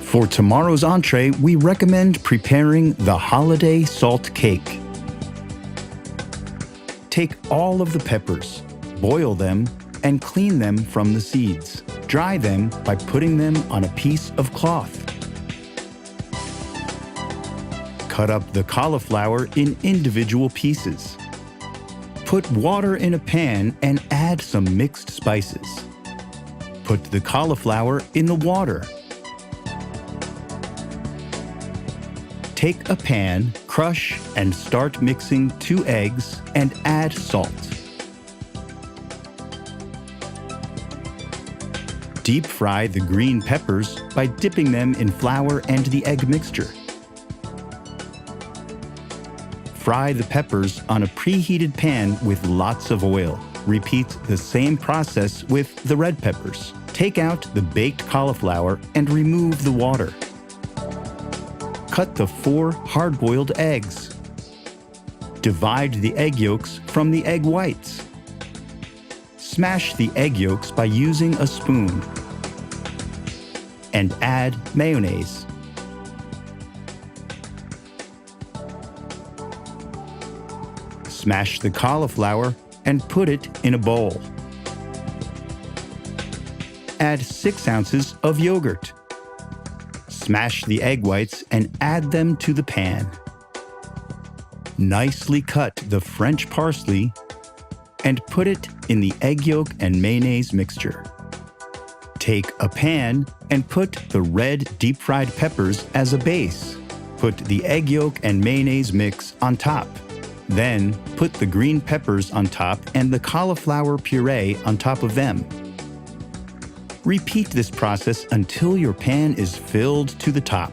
For tomorrow's entree, we recommend preparing the holiday salt cake. Take all of the peppers, boil them, and clean them from the seeds. Dry them by putting them on a piece of cloth. Cut up the cauliflower in individual pieces. Put water in a pan and add some mixed spices. Put the cauliflower in the water. Take a pan, crush, and start mixing 2 eggs and add salt. Deep fry the green peppers by dipping them in flour and the egg mixture. Fry the peppers on a preheated pan with lots of oil. Repeat the same process with the red peppers. Take out the baked cauliflower and remove the water. Cut the 4 hard-boiled eggs. Divide the egg yolks from the egg whites. Smash the egg yolks by using a spoon. And add mayonnaise. Smash the cauliflower and put it in a bowl. Add 6 ounces of yogurt. Smash the egg whites and add them to the pan. Nicely cut the French parsley and put it in the egg yolk and mayonnaise mixture. Take a pan and put the red deep-fried peppers as a base. Put the egg yolk and mayonnaise mix on top. Then put the green peppers on top and the cauliflower puree on top of them. Repeat this process until your pan is filled to the top.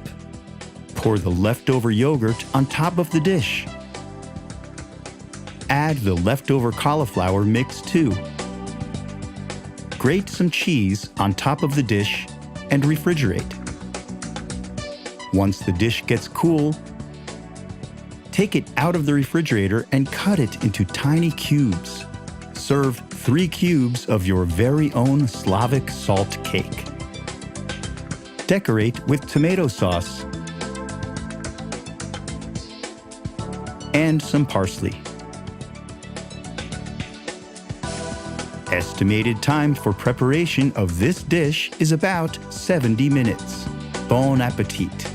Pour the leftover yogurt on top of the dish. Add the leftover cauliflower mix too. Grate some cheese on top of the dish and refrigerate. Once the dish gets cool, take it out of the refrigerator and cut it into tiny cubes. Serve 3 cubes of your very own Slavic salt cake. Decorate with tomato sauce and some parsley. Estimated time for preparation of this dish is about 70 minutes. Bon appetit!